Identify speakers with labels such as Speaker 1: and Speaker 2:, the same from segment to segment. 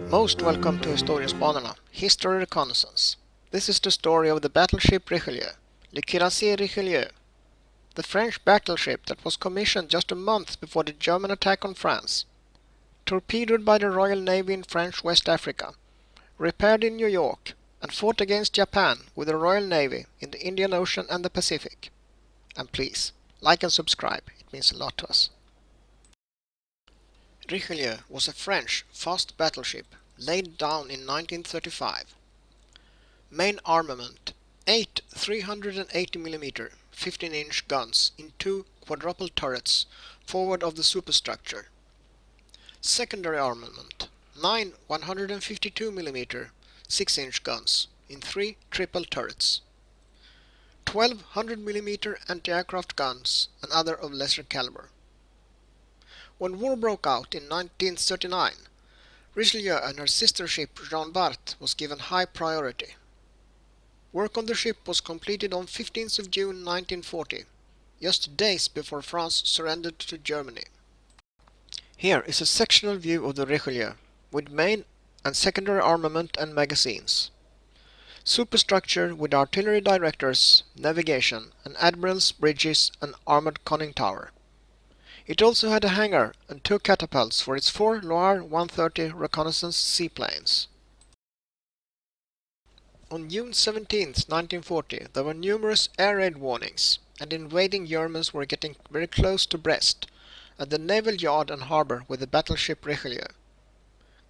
Speaker 1: Most welcome to Historiesbanorna, History Reconnaissance. This is the story of the Battleship Richelieu, Le Cuirassé Richelieu, the French battleship that was commissioned just a month before the German attack on France, torpedoed by the Royal Navy in French West Africa, repaired in New York, and fought against Japan with the Royal Navy in the Indian Ocean and the Pacific. And please, like and subscribe, it means a lot to us. Richelieu was a French fast battleship laid down in 1935. Main armament: 8 380mm 15-inch guns in 2 quadruple turrets forward of the superstructure. Secondary armament: 9 152mm 6-inch guns in 3 triple turrets. 12 100mm anti-aircraft guns and other of lesser caliber. When war broke out in 1939, Richelieu and her sister ship Jean Bart was given high priority. Work on the ship was completed on 15th of June 1940, just days before France surrendered to Germany. Here is a sectional view of the Richelieu, with main and secondary armament and magazines. Superstructure with artillery directors, navigation, and admirals' bridges and armored conning tower. It also had a hangar and 2 catapults for its 4 Loire 130 reconnaissance seaplanes. On June 17, 1940, there were numerous air raid warnings, and invading Germans were getting very close to Brest, at the naval yard and harbour with the battleship Richelieu.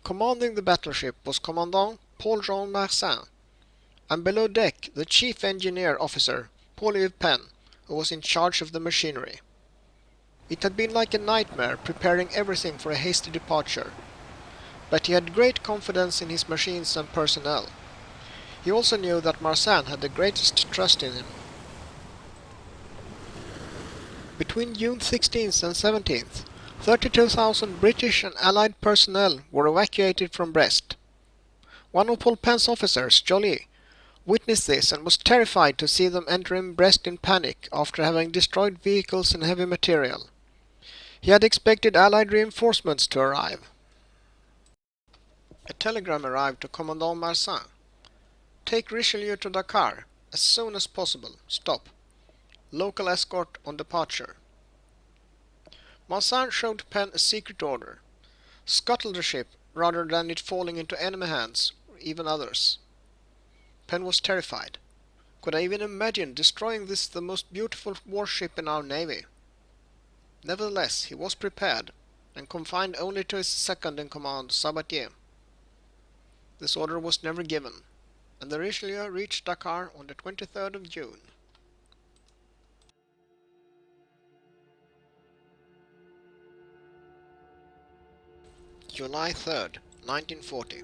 Speaker 1: Commanding the battleship was Commandant Paul-Jean Marsin, and below deck the chief engineer officer, Paul-Yves Pen, who was in charge of the machinery. It had been like a nightmare preparing everything for a hasty departure, but he had great confidence in his machines and personnel. He also knew that Marsin had the greatest trust in him. Between June 16th and 17th, 32,000 British and Allied personnel were evacuated from Brest. One of Paul Pen's officers, Joly, witnessed this and was terrified to see them entering Brest in panic after having destroyed vehicles and heavy material. He had expected Allied reinforcements to arrive. A telegram arrived to Commandant Marsin. Take Richelieu to Dakar as soon as possible. Stop. Local escort on departure. Marsin showed Pen a secret order. Scuttle the ship rather than it falling into enemy hands or even others. Pen was terrified. Could I even imagine destroying this, the most beautiful warship in our navy? Nevertheless, he was prepared, and confined only to his second-in-command, Sabatier. This order was never given, and the Richelieu reached Dakar on the 23rd of June. July 3rd, 1940.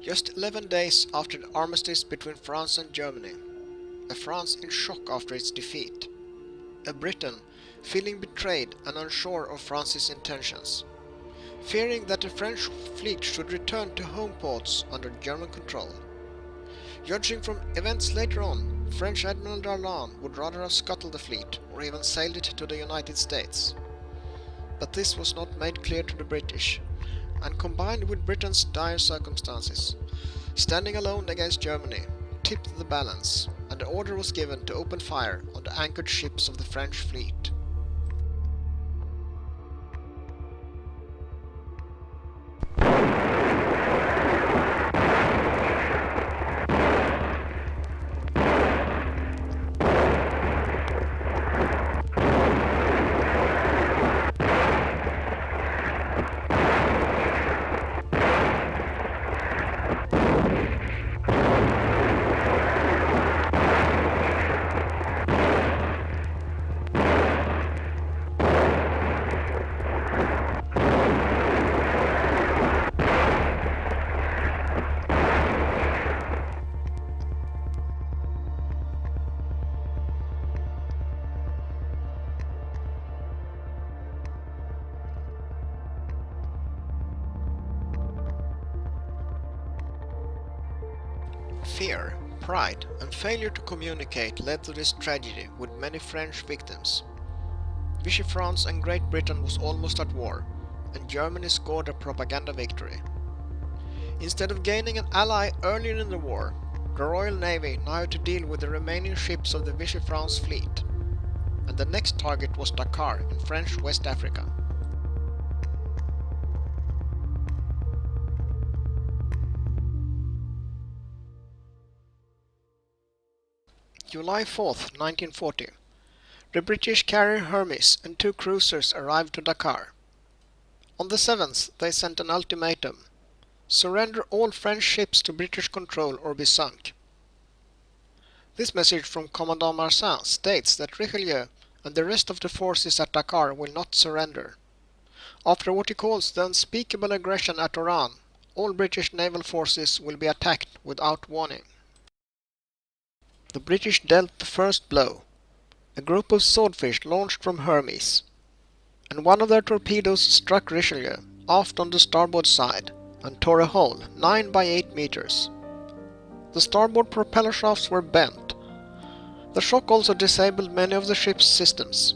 Speaker 1: Just 11 days after the armistice between France and Germany. A France in shock after its defeat. A Britain feeling betrayed and unsure of France's intentions. Fearing that the French fleet should return to home ports under German control. Judging from events later on, French Admiral Darlan would rather have scuttled the fleet or even sailed it to the United States. But this was not made clear to the British, and combined with Britain's dire circumstances, standing alone against Germany, tipped the balance, and the order was given to open fire on the anchored ships of the French fleet. Fear, pride, and failure to communicate led to this tragedy with many French victims. Vichy France and Great Britain was almost at war, and Germany scored a propaganda victory. Instead of gaining an ally earlier in the war, the Royal Navy now had to deal with the remaining ships of the Vichy France fleet, and the next target was Dakar in French West Africa. July 4th, 1940. The British carrier Hermes and 2 cruisers arrived to Dakar. On the 7th, they sent an ultimatum: surrender all French ships to British control or be sunk. This message from Commandant Marsin states that Richelieu and the rest of the forces at Dakar will not surrender. After what he calls the unspeakable aggression at Oran, all British naval forces will be attacked without warning. The British dealt the first blow. A group of swordfish launched from Hermes, and one of their torpedoes struck Richelieu aft on the starboard side and tore a hole 9 by 8 meters. The starboard propeller shafts were bent. The shock also disabled many of the ship's systems.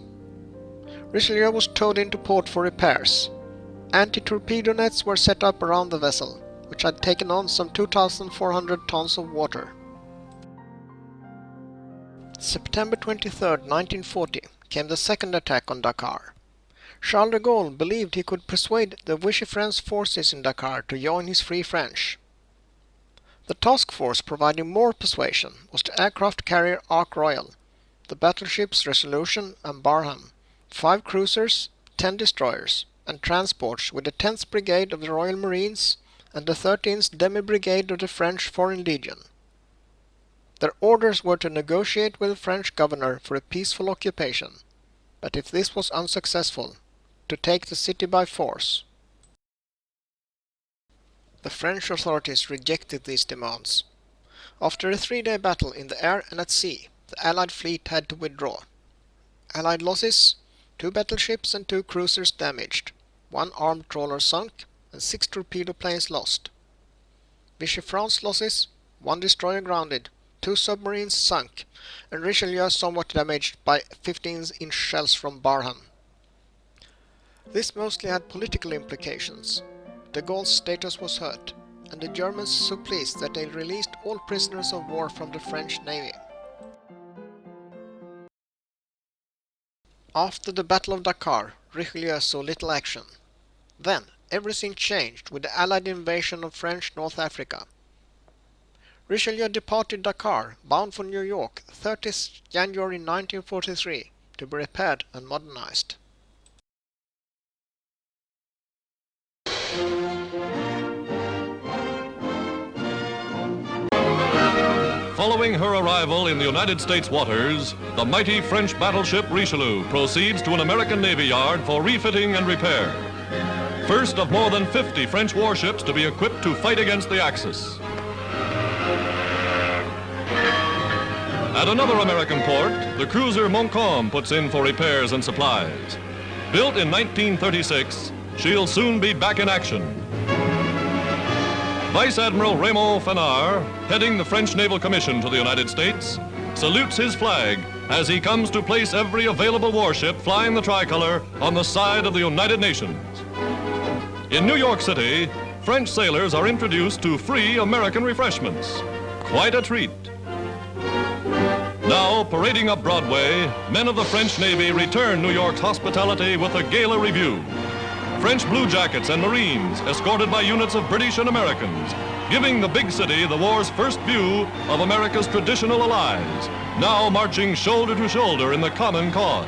Speaker 1: Richelieu was towed into port for repairs. Anti-torpedo nets were set up around the vessel, which had taken on some 2,400 tons of water. September 23, 1940, came the second attack on Dakar. Charles de Gaulle believed he could persuade the Vichy France forces in Dakar to join his Free French. The task force providing more persuasion was the aircraft carrier Ark Royal, the battleships Resolution and Barham, 5 cruisers, 10 destroyers, and transports with the 10th Brigade of the Royal Marines and the 13th Demi-Brigade of the French Foreign Legion. Their orders were to negotiate with the French governor for a peaceful occupation, but if this was unsuccessful, to take the city by force. The French authorities rejected these demands. After a 3-day battle in the air and at sea, the Allied fleet had to withdraw. Allied losses: 2 battleships and 2 cruisers damaged, 1 armed trawler sunk, and 6 torpedo planes lost. Vichy France losses: 1 destroyer grounded, 2 submarines sunk, and Richelieu somewhat damaged by 15-inch shells from Barham. This mostly had political implications. De Gaulle's status was hurt, and the Germans so pleased that they released all prisoners of war from the French Navy. After the Battle of Dakar, Richelieu saw little action. Then, everything changed with the Allied invasion of French North Africa. Richelieu departed Dakar, bound for New York, 30th January 1943, to be repaired and modernized.
Speaker 2: Following her arrival in the United States waters, the mighty French battleship Richelieu proceeds to an American Navy yard for refitting and repair. First of more than 50 French warships to be equipped to fight against the Axis. At another American port, the cruiser Montcalm puts in for repairs and supplies. Built in 1936, she'll soon be back in action. Vice Admiral Raymond Fenard, heading the French Naval Commission to the United States, salutes his flag as he comes to place every available warship flying the tricolor on the side of the United Nations. In New York City, French sailors are introduced to free American refreshments. Quite a treat. Now, parading up Broadway, men of the French Navy return New York's hospitality with a gala review. French Blue Jackets and Marines, escorted by units of British and Americans, giving the big city the war's first view of America's traditional allies, now marching shoulder to shoulder in the common cause.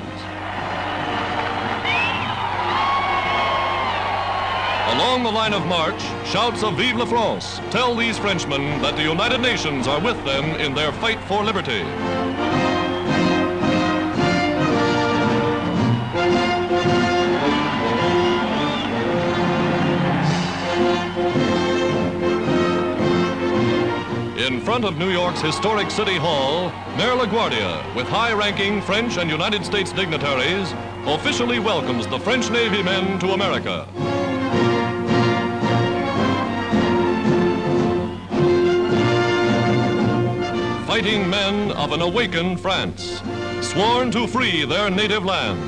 Speaker 2: Along the line of march, shouts of Vive la France tell these Frenchmen that the United Nations are with them in their fight for liberty. In front of New York's historic City Hall, Mayor LaGuardia, with high-ranking French and United States dignitaries, officially welcomes the French Navy men to America. Fighting men of an awakened France, sworn to free their native land.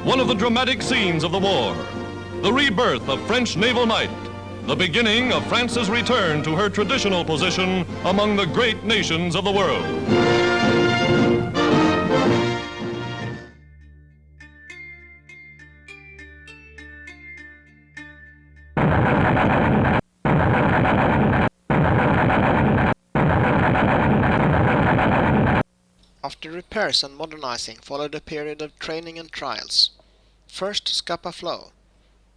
Speaker 2: One of the dramatic scenes of the war. the rebirth of French naval might, the beginning of France's return to her traditional position among the great nations of the world.
Speaker 1: After repairs and modernizing followed a period of training and trials. First Scapa Flow,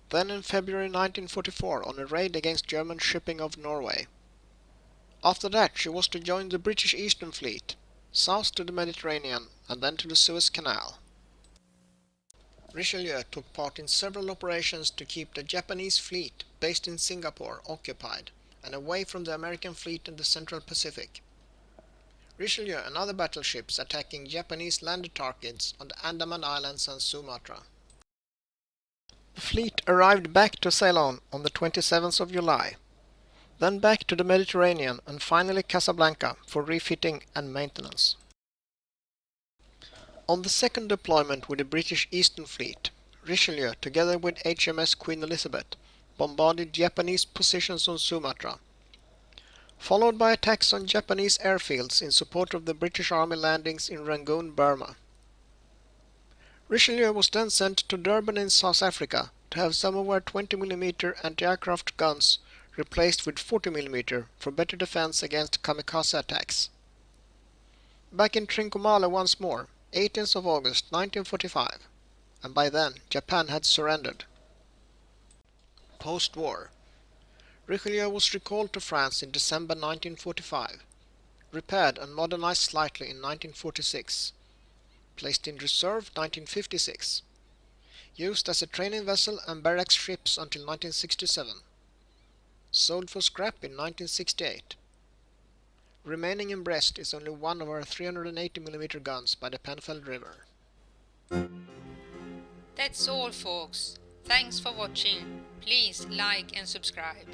Speaker 1: then in February 1944 on a raid against German shipping of Norway. After that she was to join the British Eastern Fleet, south to the Mediterranean and then to the Suez Canal. Richelieu took part in several operations to keep the Japanese fleet based in Singapore occupied and away from the American fleet in the Central Pacific. Richelieu and other battleships attacking Japanese landed targets on the Andaman Islands and Sumatra. The fleet arrived back to Ceylon on the 27th of July, then back to the Mediterranean and finally Casablanca for refitting and maintenance. On the second deployment with the British Eastern Fleet, Richelieu, together with HMS Queen Elizabeth, bombarded Japanese positions on Sumatra, followed by attacks on Japanese airfields in support of the British Army landings in Rangoon, Burma. Richelieu was then sent to Durban in South Africa to have some of our 20mm anti-aircraft guns replaced with 40mm for better defense against kamikaze attacks. Back in Trincomalee once more, 18th of August 1945, and by then Japan had surrendered. Post-war, Richelieu was recalled to France in December 1945, repaired and modernized slightly in 1946, placed in reserve 1956, used as a training vessel and barracks ships until 1967, sold for scrap in 1968. Remaining in Brest is only one of our 380mm guns by the Penfeld River.
Speaker 3: That's all, folks. Thanks for watching. Please like and subscribe.